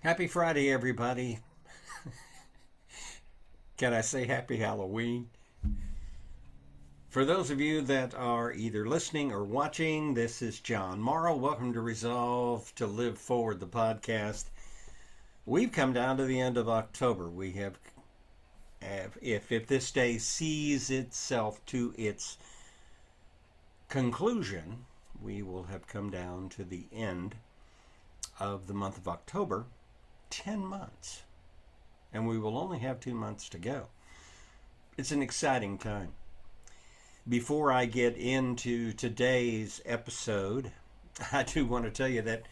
Happy Friday, everybody. Can I say happy Halloween? For those of you that are either listening or watching, this is John Morrow. Welcome to Resolve to Live Forward, the podcast. We've come down to the end of October. We have, if this day sees itself to its conclusion, we will have come down to the end of the month of October, 10 months. And we will only have 2 months to go. It's an exciting time. Before I get into today's episode, I do want to tell you that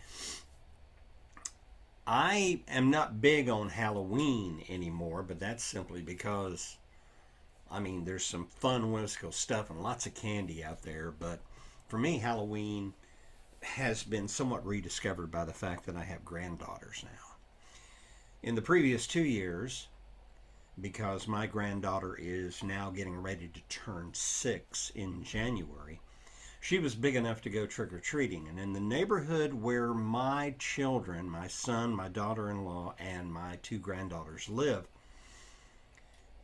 I am not big on Halloween anymore, but that's simply because, there's some fun, whimsical stuff and lots of candy out there, but for me, Halloween has been somewhat rediscovered by the fact that I have granddaughters now. In the previous 2 years, because my granddaughter is now getting ready to turn 6 in January, she was big enough to go trick-or-treating. And in the neighborhood where my children, my son, my daughter-in-law, and my 2 granddaughters live,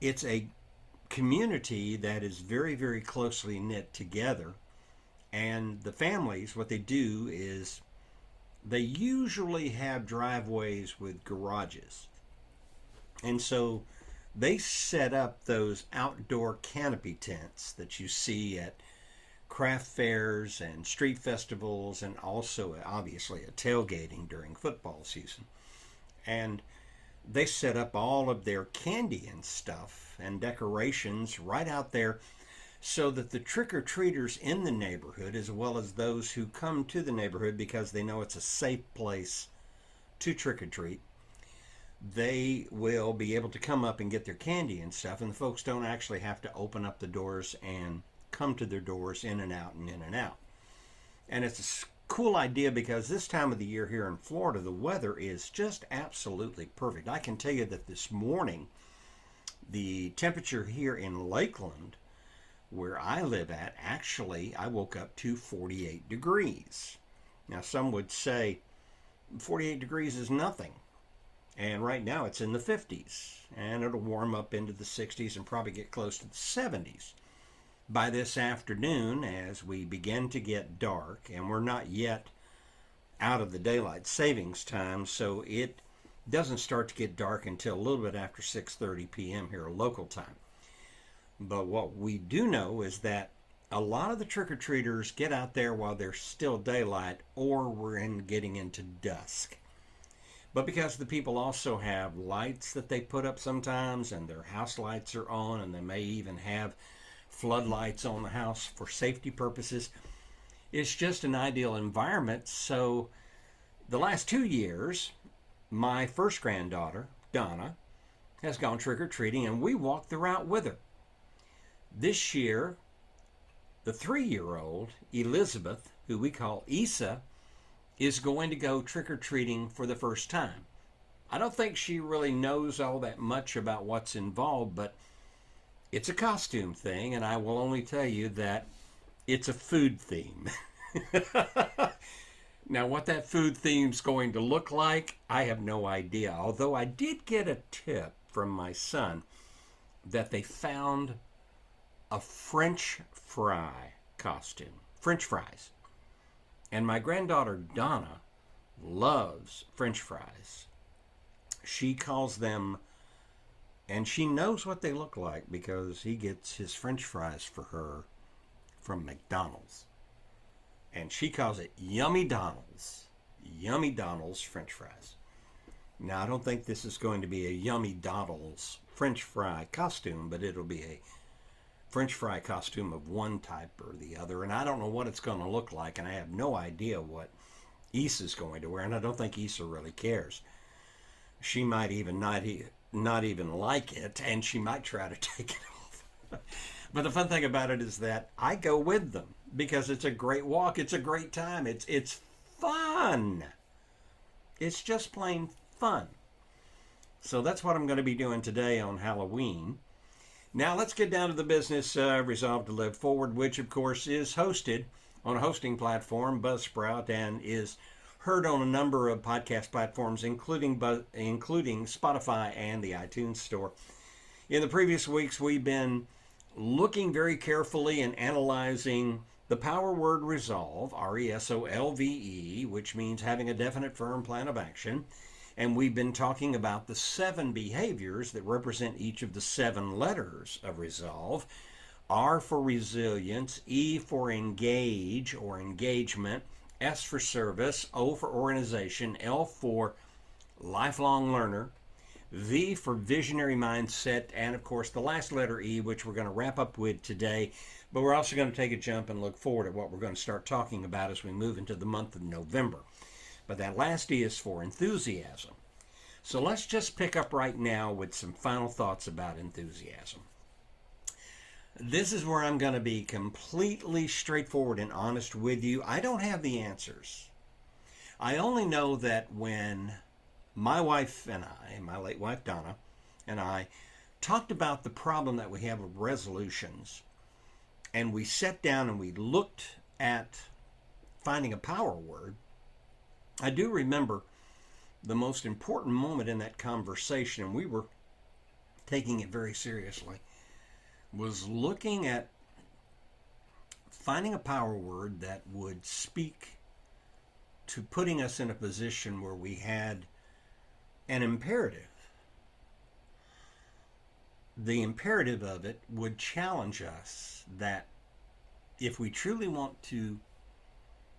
it's a community that is very, very closely knit together. And the families, what they do is they usually have driveways with garages. And so they set up those outdoor canopy tents that you see at craft fairs and street festivals, and also obviously at tailgating during football season. And they set up all of their candy and stuff and decorations right out there so that the trick-or-treaters in the neighborhood, as well as those who come to the neighborhood because they know it's a safe place to trick-or-treat, they will be able to come up and get their candy and stuff, and the folks don't actually have to open up the doors and come to their doors in and out and in and out. And it's a cool idea because this time of the year here in Florida, the weather is just absolutely perfect. I can tell you that this morning, the temperature here in Lakeland, where I live at, actually, I woke up to 48 degrees. Now, some would say 48 degrees is nothing. And right now it's in the 50s, and it'll warm up into the 60s and probably get close to the 70s. By this afternoon, as we begin to get dark, and we're not yet out of the daylight savings time, so it doesn't start to get dark until a little bit after 6:30 p.m. here local time. But what we do know is that a lot of the trick-or-treaters get out there while there's still daylight, or we're getting into dusk. But because the people also have lights that they put up sometimes, and their house lights are on, and they may even have floodlights on the house for safety purposes, it's just an ideal environment. So the last 2 years, my first granddaughter, Donna, has gone trick-or-treating, and we walked the route with her. This year, the 3-year-old, Elizabeth, who we call Issa, is going to go trick-or-treating for the first time. I don't think she really knows all that much about what's involved, but it's a costume thing, and I will only tell you that it's a food theme. Now, what that food theme's going to look like, I have no idea. Although I did get a tip from my son that they found a French fry costume. French fries. And my granddaughter Donna loves French fries. She calls them, and she knows what they look like because he gets his French fries for her from McDonald's. And she calls it Yummy Donald's. Yummy Donald's French fries. Now, I don't think this is going to be a Yummy Donald's French fry costume, but it'll be a French fry costume of one type or the other, and I don't know what it's going to look like, and I have no idea what Issa's going to wear, and I don't think Issa really cares. She might even not even like it, and she might try to take it off. But the fun thing about it is that I go with them because it's a great walk. It's a great time. It's fun. It's just plain fun. So that's what I'm going to be doing today on Halloween. Now let's get down to the business. Resolve to Live Forward, which of course is hosted on a hosting platform, Buzzsprout, and is heard on a number of podcast platforms, including Spotify and the iTunes Store. In the previous weeks, we've been looking very carefully and analyzing the power word resolve, RESOLVE, which means having a definite, firm plan of action. And we've been talking about the 7 behaviors that represent each of the 7 letters of resolve. R for resilience, E for engage or engagement, S for service, O for organization, L for lifelong learner, V for visionary mindset, and of course the last letter E, which we're going to wrap up with today. But we're also going to take a jump and look forward at what we're going to start talking about as we move into the month of November. But that last E is for enthusiasm. So let's just pick up right now with some final thoughts about enthusiasm. This is where I'm going to be completely straightforward and honest with you. I don't have the answers. I only know that when my wife and I, my late wife Donna, and I talked about the problem that we have with resolutions, and we sat down and we looked at finding a power word, I do remember the most important moment in that conversation, and we were taking it very seriously, was looking at finding a power word that would speak to putting us in a position where we had an imperative. The imperative of it would challenge us that if we truly want to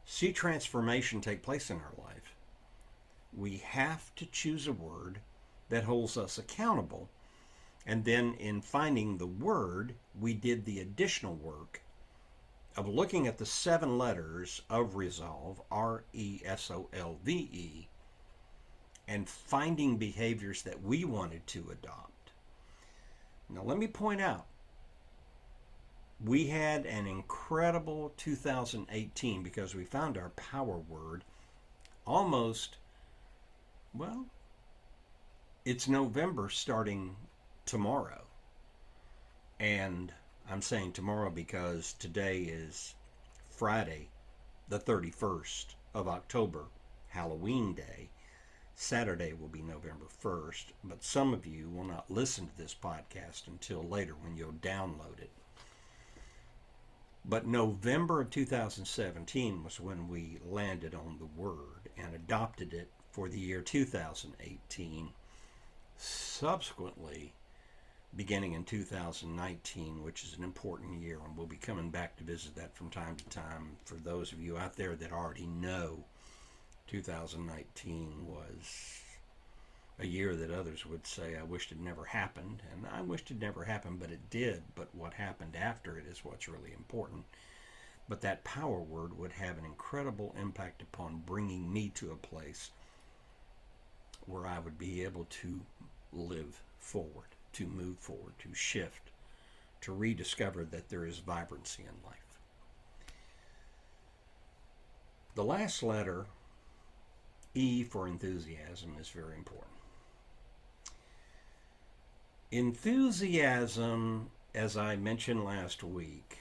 see transformation take place in our life, we have to choose a word that holds us accountable. And then in finding the word, we did the additional work of looking at the 7 letters of resolve, RESOLVE, and finding behaviors that we wanted to adopt. Now let me point out, we had an incredible 2018 because we found our power word almost, well, it's November starting tomorrow. And I'm saying tomorrow because today is Friday, the 31st of October, Halloween Day. Saturday will be November 1st, but some of you will not listen to this podcast until later when you'll download it. But November of 2017 was when we landed on the word and adopted it for the year 2018. Subsequently, beginning in 2019, which is an important year, and we'll be coming back to visit that from time to time. For those of you out there that already know, 2019 was a year that others would say, I wished it never happened, and I wished it never happened, but it did. But what happened after it is what's really important. But that power word would have an incredible impact upon bringing me to a place where I would be able to live forward, to move forward, to shift, to rediscover that there is vibrancy in life. The last letter, E for enthusiasm, is very important. Enthusiasm, as I mentioned last week,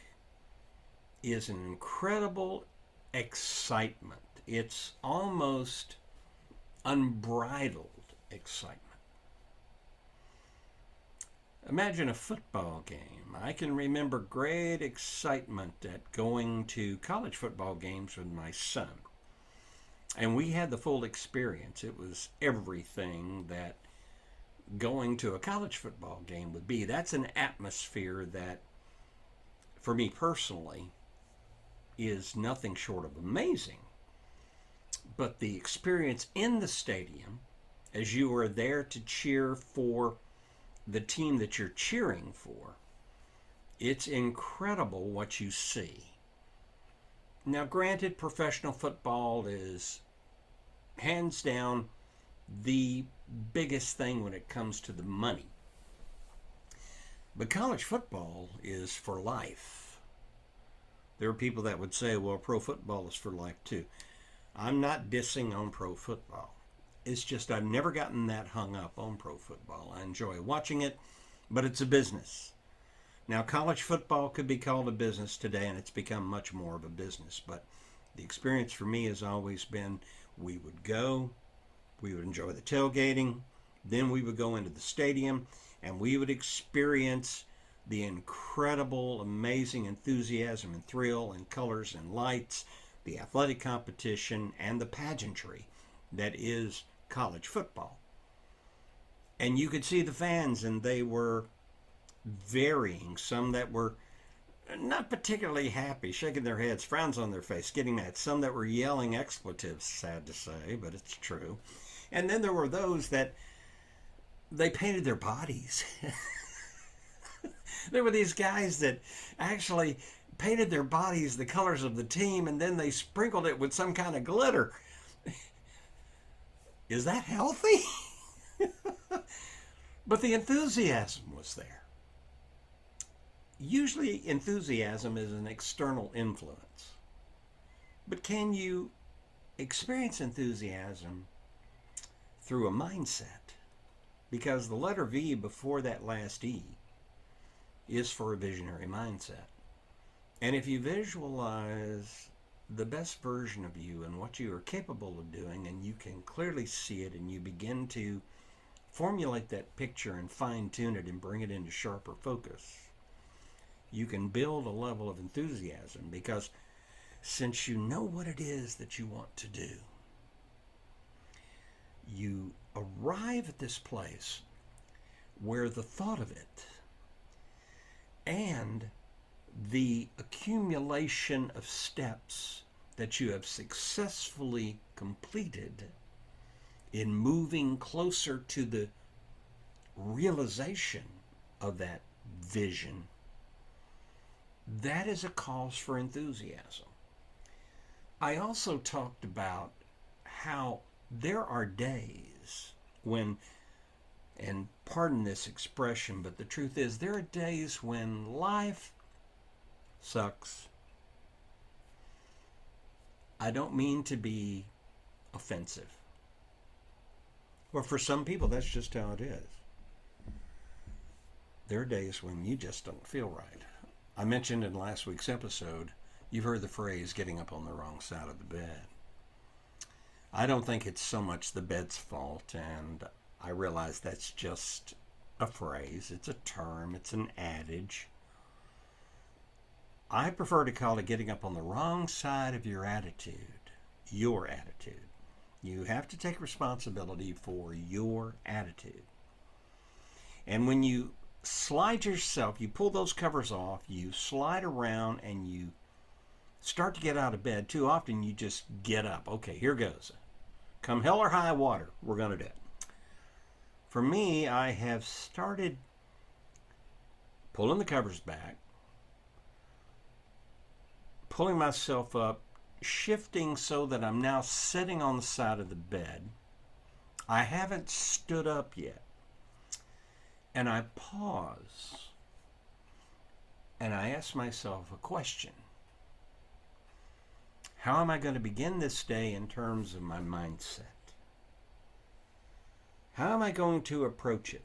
is an incredible excitement. It's almost unbridled excitement. Imagine a football game. I can remember great excitement at going to college football games with my son. And we had the full experience. It was everything that going to a college football game would be. That's an atmosphere that, for me personally, is nothing short of amazing. But the experience in the stadium, as you are there to cheer for the team that you're cheering for, it's incredible what you see. Now, granted, professional football is hands down the biggest thing when it comes to the money. But college football is for life. There are people that would say, well, pro football is for life too. I'm not dissing on pro football. It's just I've never gotten that hung up on pro football. I enjoy watching it, but it's a business. Now, college football could be called a business today, and it's become much more of a business. But The experience for me has always been we would go, we would enjoy the tailgating, then we would go into the stadium, and we would experience the incredible, amazing enthusiasm and thrill and colors and lights, the athletic competition, and the pageantry that is college football. And you could see the fans, and they were varying. Some that were not particularly happy, shaking their heads, frowns on their face, getting mad. Some that were yelling expletives, sad to say, but it's true. And then there were those that they painted their bodies. There were these guys that actually painted their bodies the colors of the team, and then they sprinkled it with some kind of glitter. Is that healthy? But the enthusiasm was there. Usually enthusiasm is an external influence. But can you experience enthusiasm through a mindset? Because the letter V before that last E is for a visionary mindset. And if you visualize the best version of you and what you are capable of doing, and you can clearly see it, and you begin to formulate that picture and fine-tune it and bring it into sharper focus, you can build a level of enthusiasm, because since you know what it is that you want to do, you arrive at this place where the thought of it and the accumulation of steps that you have successfully completed in moving closer to the realization of that vision, that is a cause for enthusiasm. I also talked about how there are days when, and pardon this expression, but the truth is there are days when life sucks. I don't mean to be offensive. Well, for some people, that's just how it is. There are days when you just don't feel right. I mentioned in last week's episode, you've heard the phrase getting up on the wrong side of the bed. I don't think it's so much the bed's fault, and I realize that's just a phrase. It's a term. It's an adage. I prefer to call it getting up on the wrong side of your attitude. Your attitude. You have to take responsibility for your attitude. And when you slide yourself, you pull those covers off, you slide around, and you start to get out of bed, too often you just get up. Okay, here goes. Come hell or high water, we're going to do it. For me, I have started pulling the covers back, pulling myself up, shifting so that I'm now sitting on the side of the bed. I haven't stood up yet. And I pause and I ask myself a question. How am I going to begin this day in terms of my mindset? How am I going to approach it?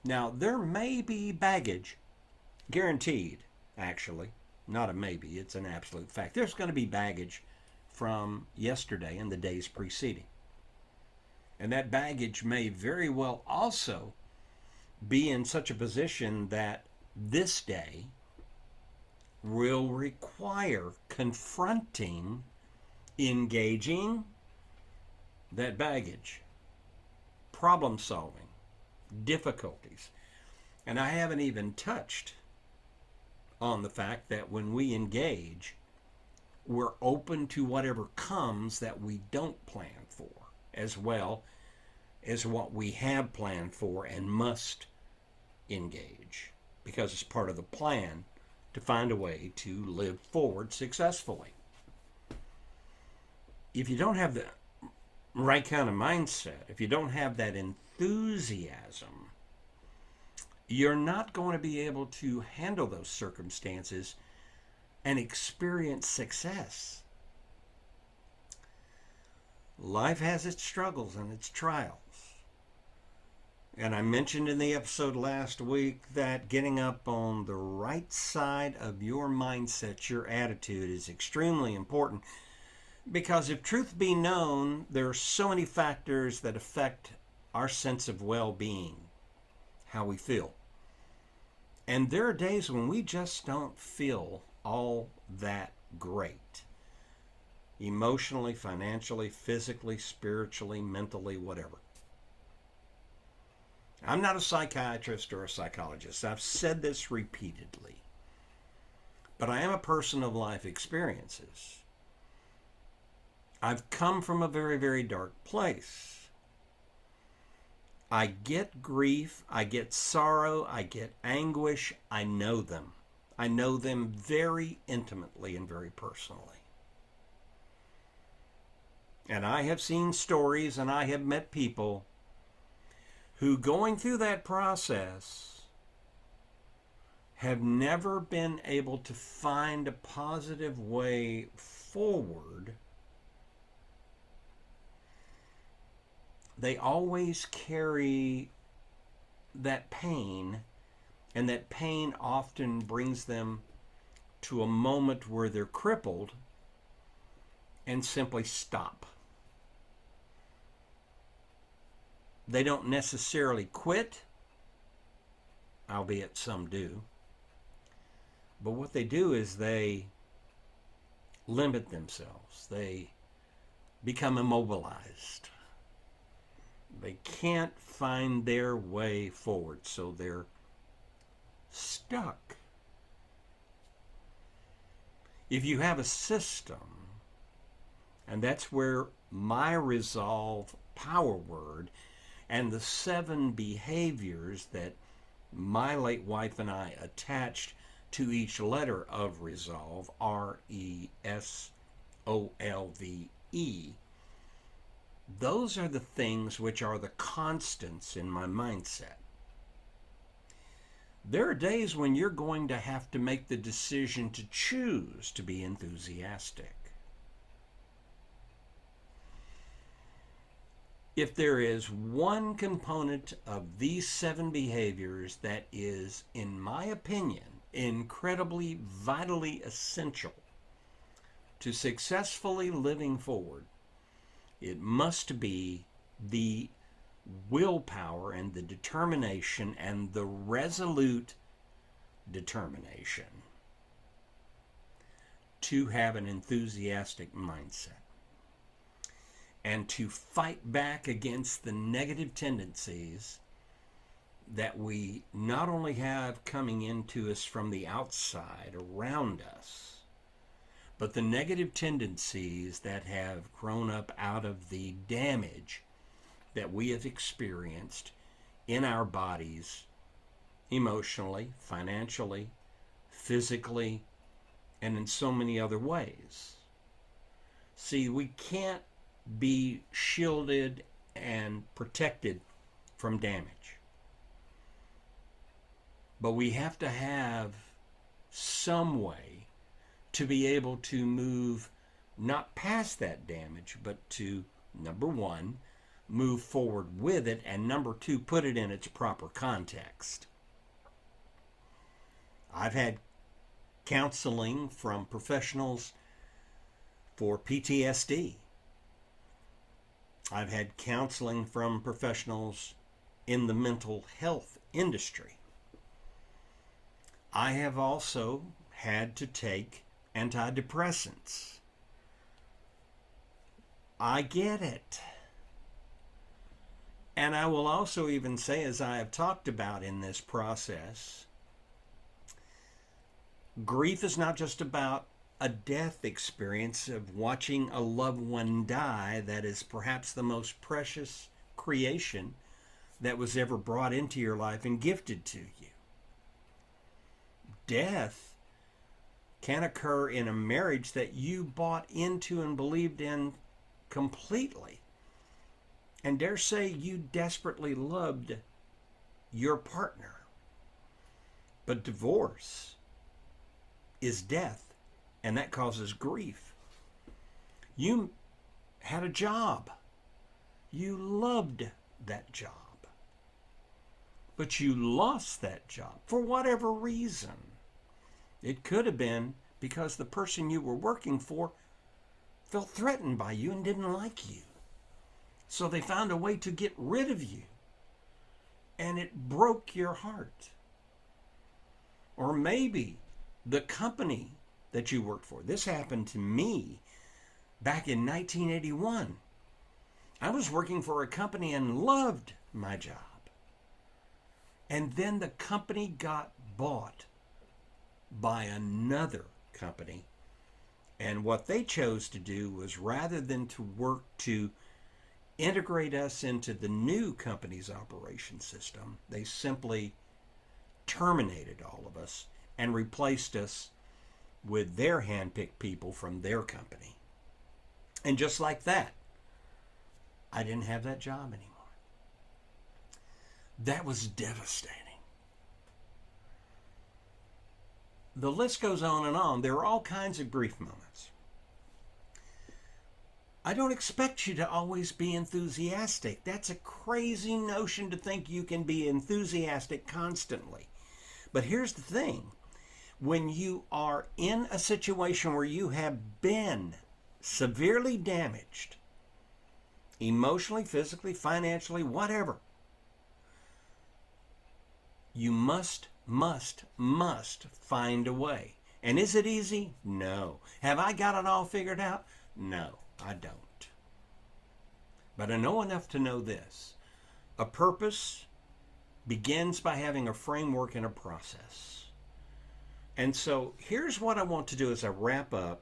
Now, there may be baggage, guaranteed, actually. Not a maybe, it's an absolute fact. There's going to be baggage from yesterday and the days preceding. And that baggage may very well also be in such a position that this day will require confronting, engaging that baggage, problem solving, difficulties. And I haven't even touched on the fact that when we engage, we're open to whatever comes that we don't plan for, as well as what we have planned for and must engage, because it's part of the plan to find a way to live forward successfully. If you don't have the right kind of mindset, if you don't have that enthusiasm, you're not going to be able to handle those circumstances and experience success. Life has its struggles and its trials. And I mentioned in the episode last week that getting up on the right side of your mindset, your attitude, is extremely important, Because if truth be known, there are so many factors that affect our sense of well-being, how we feel. And there are days when we just don't feel all that great. Emotionally, financially, physically, spiritually, mentally, whatever. I'm not a psychiatrist or a psychologist. I've said this repeatedly. But I am a person of life experiences. I've come from a very, very dark place. I get grief, I get sorrow, I get anguish. I know them. I know them very intimately and very personally. And I have seen stories and I have met people who, going through that process, have never been able to find a positive way forward. They always carry that pain, and that pain often brings them to a moment where they're crippled and simply stop. They don't necessarily quit, albeit some do. But what they do is they limit themselves. They become immobilized. They can't find their way forward, so they're stuck. If you have a system, and that's where my resolve power word and the 7 behaviors that my late wife and I attached to each letter of resolve, RESOLVE, those are the things which are the constants in my mindset. There are days when you're going to have to make the decision to choose to be enthusiastic. If there is one component of these 7 behaviors that is, in my opinion, incredibly, vitally essential to successfully living forward, it must be the willpower and the determination and the resolute determination to have an enthusiastic mindset and to fight back against the negative tendencies that we not only have coming into us from the outside around us, but the negative tendencies that have grown up out of the damage that we have experienced in our bodies, emotionally, financially, physically, and in so many other ways. See, we can't be shielded and protected from damage. But we have to have some way to be able to move not past that damage, but to, number 1, move forward with it, and number 2, put it in its proper context. I've had counseling from professionals for PTSD. I've had counseling from professionals in the mental health industry. I have also had to take antidepressants. I get it. And I will also even say, as I have talked about in this process, grief is not just about a death experience of watching a loved one die that is perhaps the most precious creation that was ever brought into your life and gifted to you. Death can occur in a marriage that you bought into and believed in completely, and dare say you desperately loved your partner. But divorce is death, and that causes grief. You had a job. You loved that job. But you lost that job for whatever reason. It could have been because the person you were working for felt threatened by you and didn't like you. So they found a way to get rid of you. And it broke your heart. Or maybe the company that you worked for. This happened to me back in 1981. I was working for a company and loved my job. And then the company got bought by another company. And what they chose to do was, rather than to work to integrate us into the new company's operation system, they simply terminated all of us and replaced us with their hand-picked people from their company. And just like that, I didn't have that job anymore. That was devastating. The list goes on and on. There are all kinds of grief moments. I don't expect you to always be enthusiastic. That's a crazy notion to think you can be enthusiastic constantly. But here's the thing. When you are in a situation where you have been severely damaged, emotionally, physically, financially, whatever, you must find a way. And is it easy? No. Have I got it all figured out? No, I don't. But I know enough to know this. A purpose begins by having a framework and a process. And so here's what I want to do as I wrap up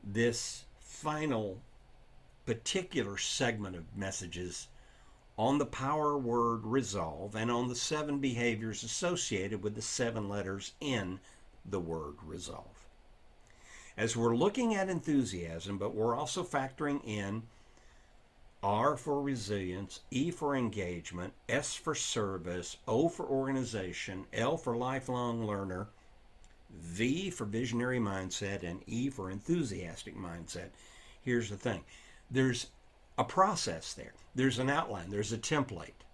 this final particular segment of messages on the power word resolve and on the 7 behaviors associated with the 7 letters in the word resolve. As we're looking at enthusiasm, but we're also factoring in R for resilience, E for engagement, S for service, O for organization, L for lifelong learner, V for visionary mindset, and E for enthusiastic mindset. Here's the thing. There's a process there. There's an outline. There's a template.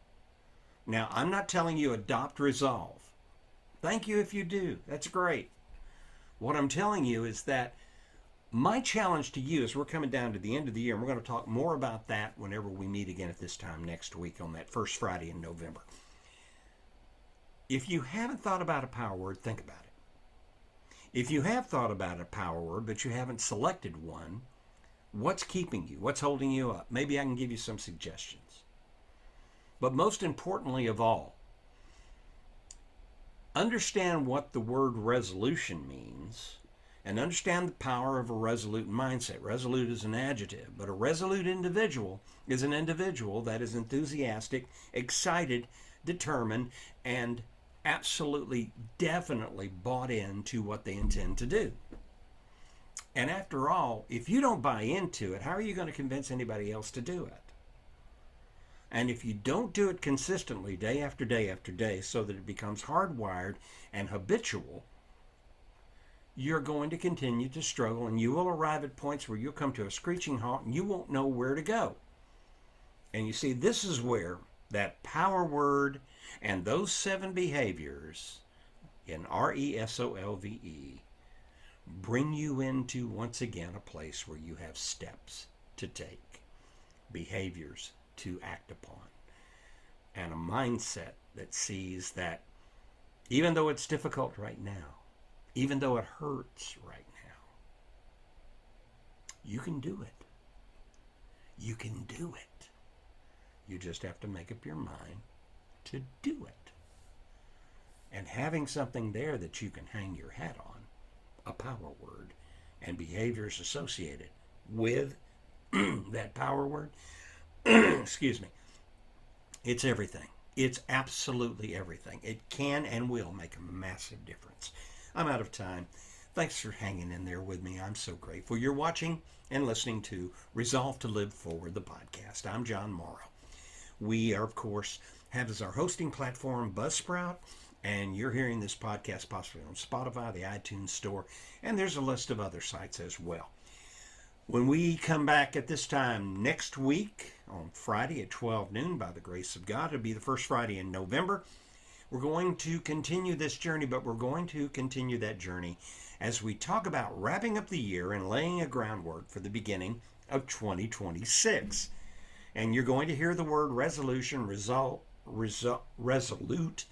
Now, I'm not telling you adopt resolve. Thank you if you do. That's great. What I'm telling you is that my challenge to you, as we're coming down to the end of the year, and we're going to talk more about that whenever we meet again at this time next week on that first Friday in November. If you haven't thought about a power word, think about it. If you have thought about a power word, but you haven't selected one, what's keeping you? What's holding you up? Maybe I can give you some suggestions. But most importantly of all, understand what the word resolution means and understand the power of a resolute mindset. Resolute is an adjective, but a resolute individual is an individual that is enthusiastic, excited, determined, and absolutely, definitely bought into what they intend to do. And after all, if you don't buy into it, how are you going to convince anybody else to do it? And if you don't do it consistently, day after day after day, so that it becomes hardwired and habitual, you're going to continue to struggle, and you will arrive at points where you'll come to a screeching halt and you won't know where to go. And you see, this is where that power word and those 7 behaviors in RESOLVE bring you into, once again, a place where you have steps to take, behaviors to act upon, and a mindset that sees that even though it's difficult right now, even though it hurts right now, you can do it. You can do it. You just have to make up your mind to do it. And having something there that you can hang your hat on, a power word, and behaviors associated with that power word, excuse me, it's everything. It's absolutely everything. It can and will make a massive difference. I'm out of time. Thanks for hanging in there with me. I'm so grateful. You're watching and listening to Resolve to Live Forward, the podcast. I'm John Morrow. We are, of course, have as our hosting platform Buzzsprout, and you're hearing this podcast possibly on Spotify, the iTunes Store, and there's a list of other sites as well. When we come back at this time next week on Friday at 12 noon, by the grace of God, it'll be the first Friday in November. We're going to continue this journey, but we're going to continue that journey as we talk about wrapping up the year and laying a groundwork for the beginning of 2026. And you're going to hear the word resolution, resolute,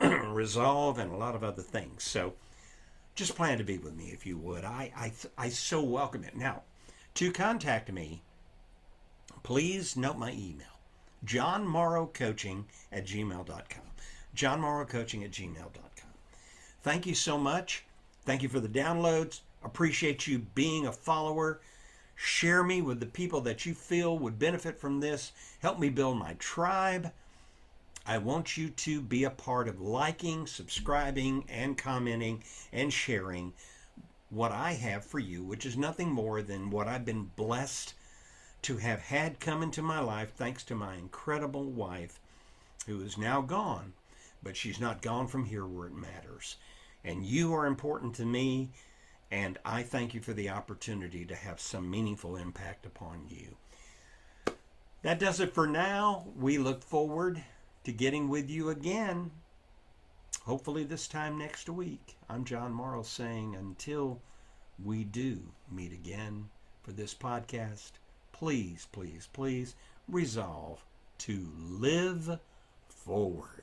resolve, and a lot of other things. So just plan to be with me if you would. I so welcome it. Now, to contact me, please note my email, johnmorrowcoaching@gmail.com. johnmorrowcoaching@gmail.com. Thank you so much. Thank you for the downloads. Appreciate you being a follower. Share me with the people that you feel would benefit from this. Help me build my tribe. I want you to be a part of liking, subscribing, and commenting and sharing what I have for you, which is nothing more than what I've been blessed to have had come into my life thanks to my incredible wife, who is now gone, but she's not gone from here where it matters. And you are important to me, and I thank you for the opportunity to have some meaningful impact upon you. That does it for now. We look forward to getting with you again, hopefully this time next week. I'm John Morrow saying until we do meet again for this podcast, please, please, please resolve to live forward.